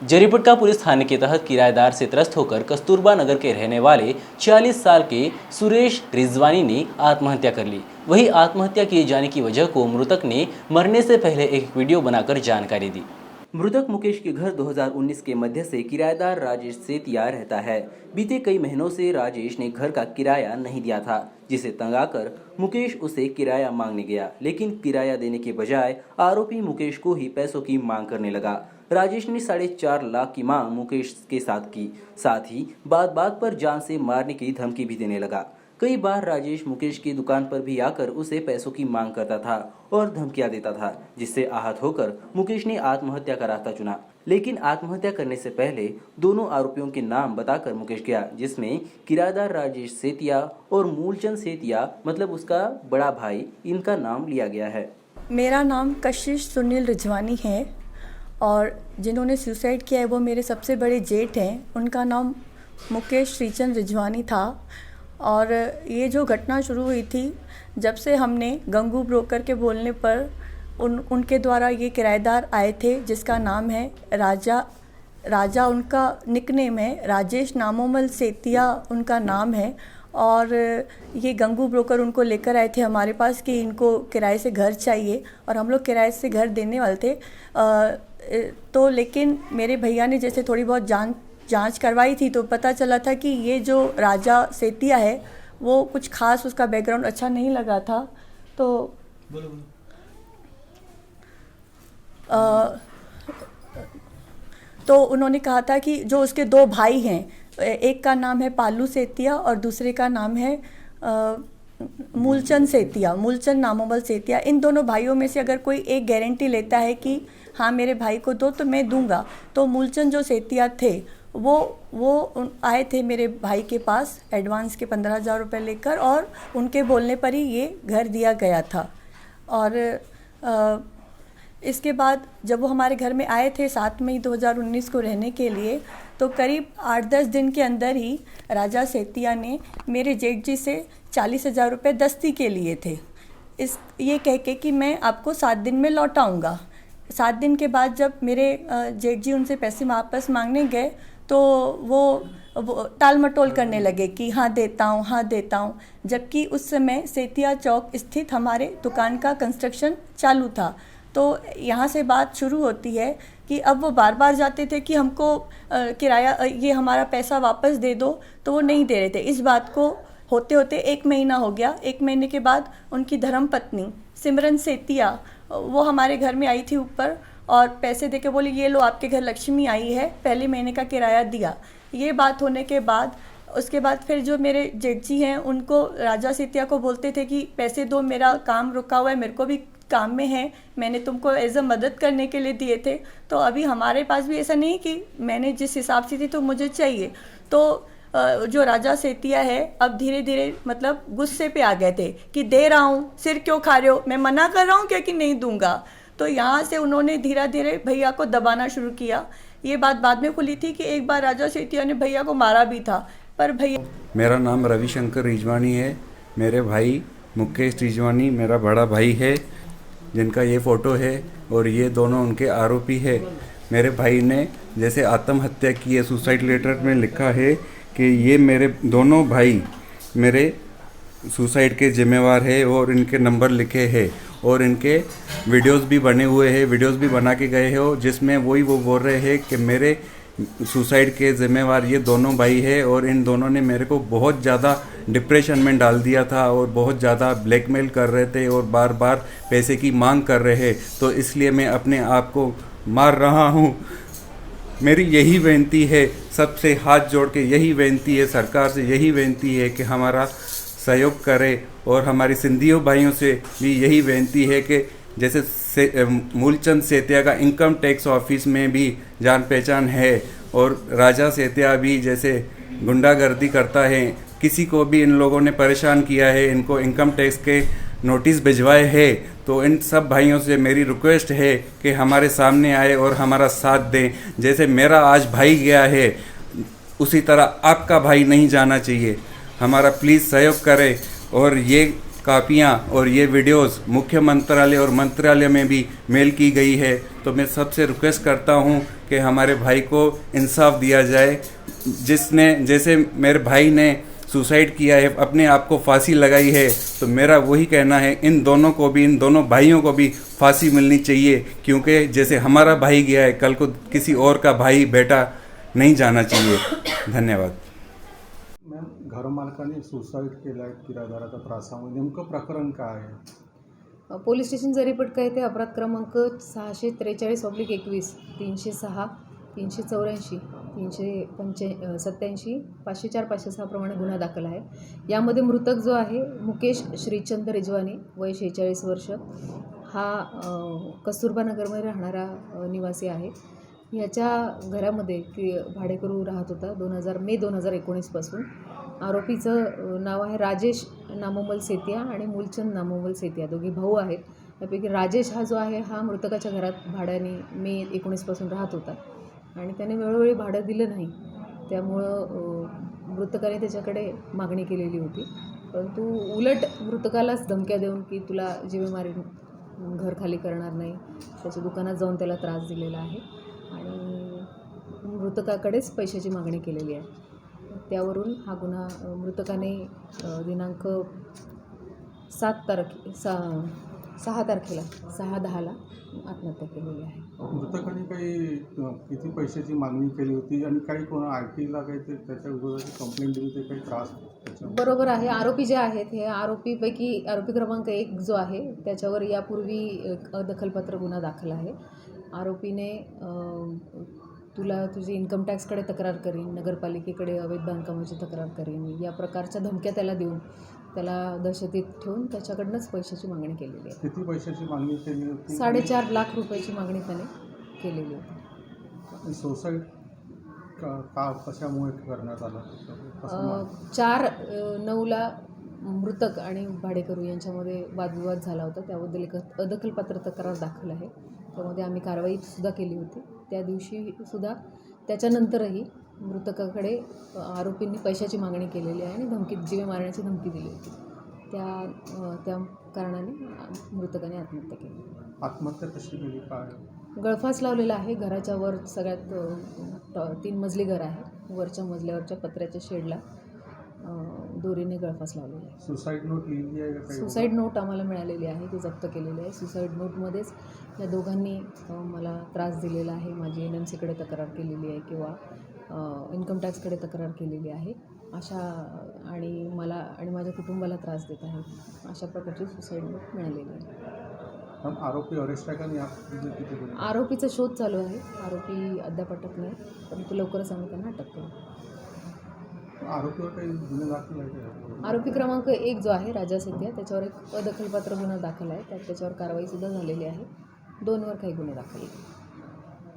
Jaripatka police थाने के तहत किराएदार से त्रस्त होकर कस्तूरबा नगर के रहने वाले 46 साल के सुरेश रिजवानी ने आत्महत्या कर ली। वही आत्महत्या किए जाने की वजह को मृतक ने मरने से पहले एक वीडियो बनाकर जानकारी दी। मृतक मुकेश के घर 2019 के मध्य से किराएदार राजेश सेतिया रहता है। बीते कई महीनों से राजेश ने घर का किराया नहीं दिया था, जिसे तंग आकर मुकेश उसे किराया मांगने गया, लेकिन किराया देने के बजाय आरोपी मुकेश को ही पैसों की मांग करने लगा। राजेश ने 4.5 लाख की मांग मुकेश के साथ ही बात बात पर जान से मारने की धमकी भी देने लगा। कई बार राजेश मुकेश की दुकान पर भी आकर उसे पैसों की मांग करता था और धमकियां देता था, जिससे आहत होकर मुकेश ने आत्महत्या का रास्ता चुना। लेकिन आत्महत्या करने से पहले दोनों आरोपियों के नाम बताकर मुकेश गया, जिसमें किराएदार राजेश सेतिया और मूलचंद सेतिया मतलब उसका बड़ा भाई, इनका नाम लिया गया है। मेरा नाम कशिश सुनील रिजवानी है और जिन्होंने सुसाइड किया है वो मेरे सबसे बड़े जेठ हैं। उनका नाम मुकेश श्रीचंद रिजवानी था। और ये जो घटना शुरू हुई थी जब से हमने गंगू ब्रोकर के बोलने पर उनके द्वारा ये किराएदार आए थे, जिसका नाम है राजा उनका निकनेम है, राजेश नामोमल सेतिया उनका नाम है। और ये गंगू ब्रोकर उनको लेकर आए थे हमारे पास कि इनको किराए से घर चाहिए और हम लोग किराए से घर देने वाले थे। तो लेकिन मेरे भैया ने जैसे थोड़ी बहुत जांच करवाई थी तो पता चला था कि ये जो राजा सेतिया है वो कुछ खास उसका बैकग्राउंड अच्छा नहीं लगा था। तो उन्होंने कहा था कि जो उसके 2 भाई हैं, एक का नाम है पालू सेतिया और दूसरे का नाम है मूलचंद सेतिया, मूलचंद नामोमल सेतिया। इन दोनों भाइयों में से अगर कोई एक गारंटी लेता है कि हाँ मेरे भाई को दो तो मैं दूंगा, तो मूलचंद जो सेतिया थे वो आए थे मेरे भाई के पास एडवांस के 15,000 रुपये लेकर और उनके बोलने पर ही ये घर दिया गया था। और इसके बाद जब वो हमारे घर में आए थे 7 मई 2019 को रहने के लिए, तो करीब 8-10 दिन के अंदर ही राजा सेतिया ने मेरे जेठ जी से 40,000 रुपये दस्ती के लिए थे, ये कह के कि मैं आपको 7 दिन में लौटाऊंगा। 7 दिन के बाद जब मेरे जेठ जी उनसे पैसे वापस मांगने गए तो वो टाल मटोल करने लगे कि हाँ देता हूँ, जबकि उस समय सेतिया चौक स्थित हमारे दुकान का कंस्ट्रक्शन चालू था। तो यहाँ से बात शुरू होती है कि अब वो बार बार जाते थे कि हमको किराया ये हमारा पैसा वापस दे दो, तो वो नहीं दे रहे थे। इस बात को होते होते 1 महीना हो गया। 1 महीने के बाद उनकी धर्मपत्नी सिमरन सेतिया वो हमारे घर में आई थी ऊपर और पैसे देके बोली ये लो आपके घर लक्ष्मी आई है, पहले महीने का किराया दिया। ये बात होने के बाद उसके बाद फिर जो मेरे जेठ जी हैं उनको राजा सेतिया को बोलते थे कि पैसे दो, मेरा काम रुका हुआ है, मेरे को भी काम में है, मैंने तुमको एज अ मदद करने के लिए दिए थे, तो अभी हमारे पास भी ऐसा नहीं कि मैंने जिस हिसाब से थी तो मुझे चाहिए। तो जो राजा सेतिया है अब धीरे धीरे मतलब गुस्से पे आ गए थे कि दे रहा हूँ, सिर क्यों खा रहे हो, मैं मना कर रहा हूँ क्या कि नहीं दूंगा। तो यहाँ से उन्होंने धीरे धीरे भैया को दबाना शुरू किया। ये बात बाद में खुली थी कि एक बार राजा सेतिया ने भैया को मारा भी था, पर भैया। मेरा नाम रविशंकर रिजवानी है। मेरे भाई मुकेश रिजवानी मेरा बड़ा भाई है, जिनका ये फ़ोटो है और ये दोनों उनके आरोपी है। मेरे भाई ने जैसे आत्महत्या की है, सुसाइड लेटर में लिखा है कि ये मेरे दोनों भाई मेरे सुसाइड के जिम्मेवार है और इनके नंबर लिखे हैं और इनके वीडियोस भी बने हुए हैं, वीडियोस भी बना के गए हो, जिसमें वो बोल रहे हैं कि मेरे सुसाइड के जिम्मेवार ये दोनों भाई है और इन दोनों ने मेरे को बहुत ज़्यादा डिप्रेशन में डाल दिया था और बहुत ज़्यादा ब्लैकमेल कर रहे थे और बार बार पैसे की मांग कर रहे हैं, तो इसलिए मैं अपने आप को मार रहा हूँ। मेरी यही विनती है, सबसे हाथ जोड़ के यही विनती है, सरकार से यही विनती है कि हमारा सहयोग करे और हमारे सिंधियों भाइयों से भी यही विनती है कि जैसे मूलचंद सेतिया का इनकम टैक्स ऑफिस में भी जान पहचान है और राजा सेतिया भी जैसे गुंडागर्दी करता है, किसी को भी इन लोगों ने परेशान किया है, इनको इनकम टैक्स के नोटिस भिजवाए हैं, तो इन सब भाइयों से मेरी रिक्वेस्ट है कि हमारे सामने आए और हमारा साथ दें। जैसे मेरा आज भाई गया है उसी तरह आपका भाई नहीं जाना चाहिए, हमारा प्लीज़ सहयोग करें और ये कापियाँ और ये वीडियोस मुख्य मंत्रालय और मंत्रालय में भी मेल की गई है। तो मैं सबसे रिक्वेस्ट करता हूँ कि हमारे भाई को इंसाफ दिया जाए। जैसे मेरे भाई ने सुसाइड किया है, अपने आप को फांसी लगाई है, तो मेरा वही कहना है इन दोनों भाइयों को भी फांसी मिलनी चाहिए, क्योंकि जैसे हमारा भाई गया है, कल को किसी और का भाई बेटा नहीं जाना चाहिए। धन्यवाद। मॅम, घरमालकाने सुसाईड केला आहे किरायदाराच्या त्रासामुळे, नेमकं प्रकरण काय आहे? पोलीस स्टेशनचा रिपोर्ट काय ते अपराध क्रमांक 643/21, 306, 384, 387, 504, 506 प्रमाणे गुन्हा दाखल आहे। यामध्ये मृतक जो आहे मुकेश श्रीचंद रिजवानी, वय 46 वर्ष, हा कस्तुरबा नगरमध्ये राहणारा निवासी आहे। याच्या घरामध्ये भाडेकरू राहत होता मे 2019 पासून। आरोपीचं नाव आहे राजेश नामोमल सेतिया आणि मूलचंद नामोमल सेतिया, दोघे भाऊ आहेत। त्यापैकी राजेश हा जो आहे हा मृतकाच्या घरात भाड्याने मे 19 पासून राहत होता आणि त्याने वेळोवेळी भाडं दिलं नाही, त्यामुळं मृतकाने त्याच्याकडे मागणी केलेली होती, परंतु उलट मृतकालाच धमक्या देऊन की तुला जीवे मारीन, घर खाली करणार नाही, त्याच्या दुकानात जाऊन त्याला त्रास दिलेला आहे आणि मृतकाकडेच पैशाची मागणी केलेली आहे। त्यावरून हा गुन्हा मृतकाने दिनांक 6/10ला आत्महत्या केलेली आहे। मृतकाने किती पैशाची मागणी केली होती आणि काही कोणा आरटीला काही त्याच्या विरोधात कंप्लेंट दिली, ते काही त्रास त्याच्या? बरोबर आहे। आरोपी जे आहेत हे आरोपी क्रमांक 1 जो आहे त्याच्यावर यापूर्वी एक अदखलपात्र गुन्हा दाखल आहे। आरोपीने तुझी इन्कम टॅक्सकडे तक्रार करीन, नगरपालिकेकडे अवैध बांधकामाची तक्रार करीन, या प्रकारच्या धमक्या त्याला देऊन त्याला दहशतीत ठेवून त्याच्याकडनंच पैशाची मागणी केलेली आहे। किती पैशाची मागणी केली होती? 4.5 लाख रुपयाची मागणी त्याने केलेली होती। सुसाईड कशामुळे करण्यात आलं? 4/9ला मृतक आणि भाडेकरू यांच्यामध्ये वादविवाद झाला होता, त्याबद्दल एक अदखलपात्र तक्रार दाखल आहे। त्यामध्ये आम्ही कारवाईसुद्धा केली होती। त्या दिवशीसुद्धा त्याच्यानंतरही मृतकाकडे आरोपींनी पैशाची मागणी केलेली आहे आणि जीवे मारण्याची धमकी दिली होती। त्या कारणाने मृतकाने आत्महत्या केली। आत्महत्या कशी केली, काय? गळफास लावलेला आहे। घराच्या वर सगळ्यात 3 मजली घर आहे, वरच्या मजल्यावरच्या पत्र्याच्या शेडला दोरीने गळफास लावलेला आहे। सुसाईड नोट लिहिली आहे का? सुसाईड नोट आम्हाला मिळालेली आहे, ती जप्त केलेली आहे। सुसाईड नोटमध्येच या दोघांनी मला त्रास दिलेला आहे, माझी NMCकडे तक्रार केलेली आहे किंवा इन्कम टॅक्सकडे तक्रार केलेली आहे, आणि मला आणि माझ्या कुटुंबाला त्रास देत आहे, अशा प्रकारची सुसाईड नोट मिळालेली आहे। आरोपी अरेस्ट आहे का? आरोपीचा शोध चालू आहे। आरोपी अद्याप अटक नाही, परंतु लवकरच आम्ही त्यांना अटक करू। आरोपीवर काही गुन्हे दाखल आहे का? आरोपी क्रमांक 1 जो आहे राजा सेतिया, त्याच्यावर एक अदखलपात्र गुन्हा दाखल आहे, त्याच्यावर कारवाईसुद्धा झालेली आहे। 2वर काही गुन्हे दाखल आहेत।